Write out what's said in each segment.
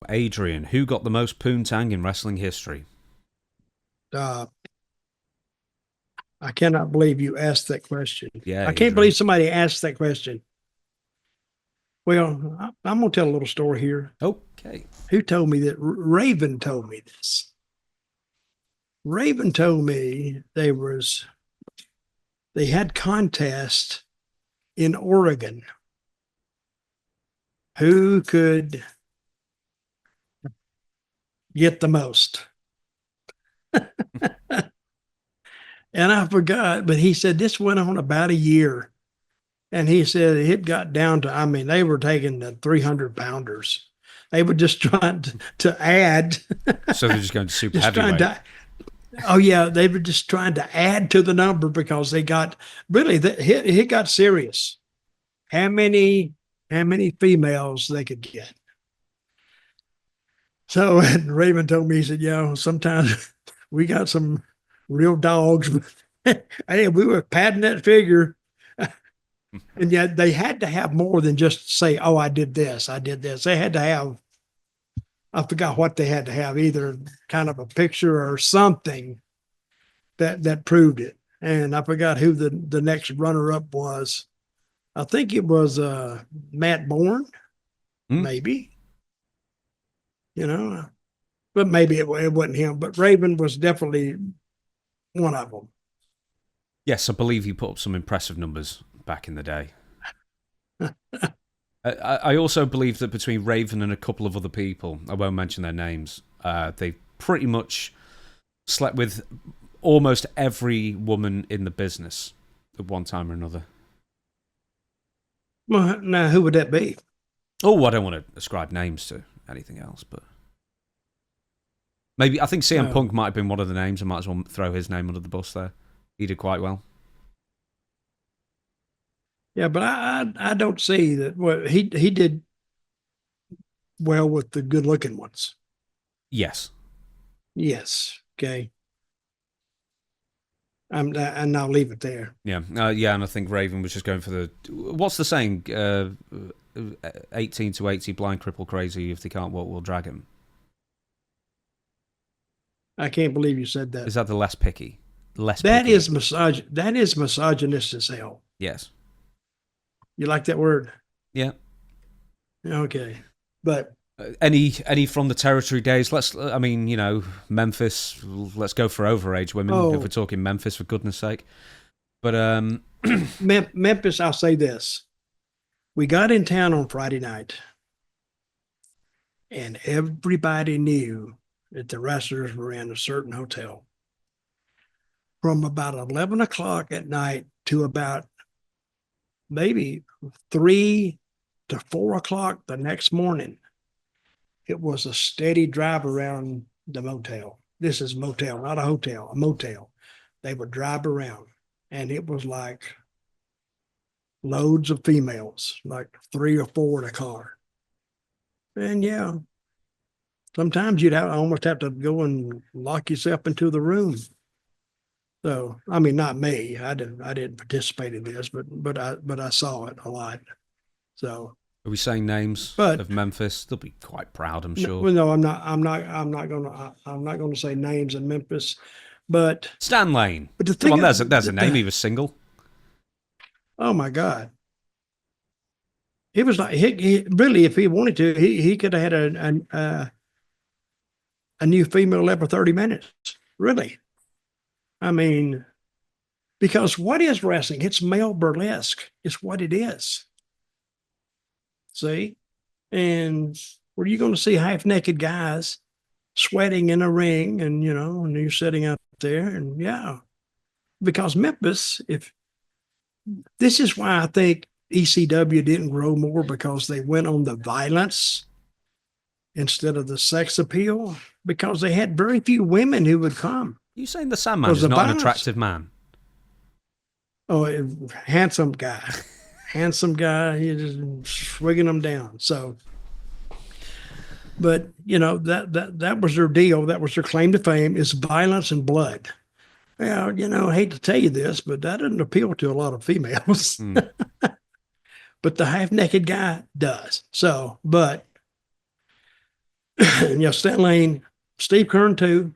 Adrian, who got the most poontang in wrestling history? Uh, I cannot believe you asked that question. Yeah, I can't Adrian. believe somebody asked that question. Well, I'm going to tell a little story here. Okay. Who told me that? Raven told me this. Raven told me they had contest in Oregon. Who could get the most? And I forgot, but he said this went on about a year. And he said it got down to, I mean, they were taking the 300 pounders. They were just trying to add, So they're just going to super just trying heavyweight. to, oh, yeah, they were just trying to add to the number because they got really, it got serious. How many, how many females they could get. So and Raymond told me, he said, sometimes we got some real dogs. Hey, we were padding that figure. And yet they had to have more than just say, oh, I did this, I did this. They had to have, I forgot what they had to have, either kind of a picture or something that proved it. And I forgot who the next runner up was. I think it was Matt Bourne, Hmm? maybe, you know, but maybe it wasn't him. But Raven was definitely one of them. Yes, I believe he put up some impressive numbers back in the day. I also believe that between Raven and a couple of other people, I won't mention their names, they pretty much slept with almost every woman in the business at one time or another. Well, now who would that be? Oh, I don't want to ascribe names to anything else, but maybe I think CM Oh, Punk might have been one of the names. I might as well throw his name under the bus there. He did quite well. yeah, but I don't see that. Well, he did well with the good looking ones. Yes. Yes. Okay. And I'll leave it there. Yeah. Yeah, and I think Raven was just going for the. What's the saying? 18 to 80, blind, cripple, crazy. If they can't walk, we'll drag him. I can't believe you said that. Is that the less picky? Less That picky. is that is misogynist as hell. Yes. You like that word? Yeah. Okay. But Any from the territory days? I mean, Memphis. Let's go for overage women if we're oh, talking Memphis, for goodness sake. But Memphis, I'll say this. We got in town on Friday night and everybody knew that the wrestlers were in a certain hotel. From about 11 o'clock at night to about maybe 3 to 4 o'clock the next morning, it was a steady drive around the motel. This is motel, not a hotel, a motel. They would drive around, and it was like loads of females, like 3 or 4 in a car. And yeah, sometimes you'd almost have to go and lock yourself into the room. So I mean, not me. I didn't participate in this, but I saw it a lot. So, are we saying names but of Memphis? They'll be quite proud, I'm no, sure. well, no, I'm not gonna say names in Memphis, but Stan Lane. but the Come thing, on, there's a name. the He was single. oh my God, he was like he really, if he wanted to, he could have had a new female every 30 minutes. Really, I mean, because what is wrestling? It's male burlesque. It's what it is. See, and where are you going to see half naked guys sweating in a ring, and and you're sitting out there, and yeah, because Memphis, if this is why I think ECW didn't grow more because they went on the violence instead of the sex appeal because they had very few women who would come You saying the Sandman because is the not an violence. attractive man? Oh, handsome guy, handsome guy, he just swigging them down. So, but that was their deal. That was their claim to fame is violence and blood. Well, I hate to tell you this, but that doesn't appeal to a lot of females. Hmm. But the half naked guy does. So, but And yeah, Stan Lane, Steve Kern too,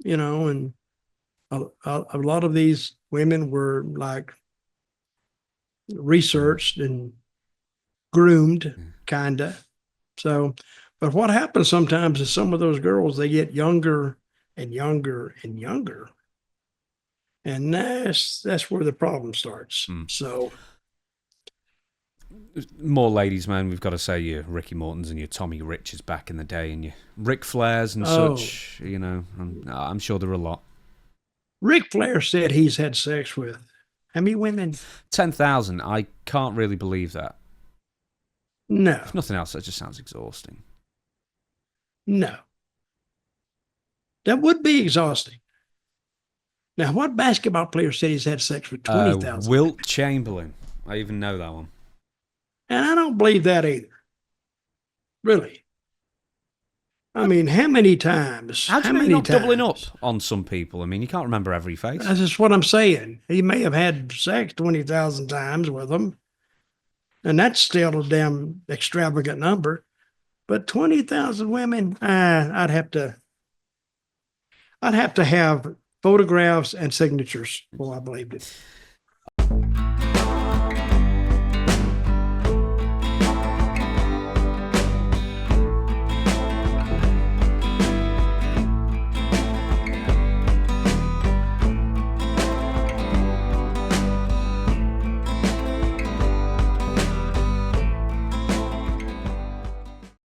you know, and a lot of these women were like researched and groomed, kinda. So, but what happens sometimes is some of those girls, they get younger and younger and younger. And that's where the problem starts. So more ladies, man, we've got to say your Ricky Mortons and your Tommy Riches back in the day, and your Ric Flairs and such. You know, I'm sure there are a lot. Ric Flair said he's had sex with how many women? 10,000. I can't really believe that. No. If nothing else, that just sounds exhausting. No. That would be exhausting. Now, what basketball player said he's had sex with 20,000? Wilt Chamberlain. I even know that one. And I don't believe that either. Really. I mean, how many times? How do you not doubling up on some people? I mean, you can't remember every face. That's just what I'm saying. He may have had sex 20,000 times with them. And that's still a damn extravagant number. But 20,000 women, I'd have to have photographs and signatures before I believed it.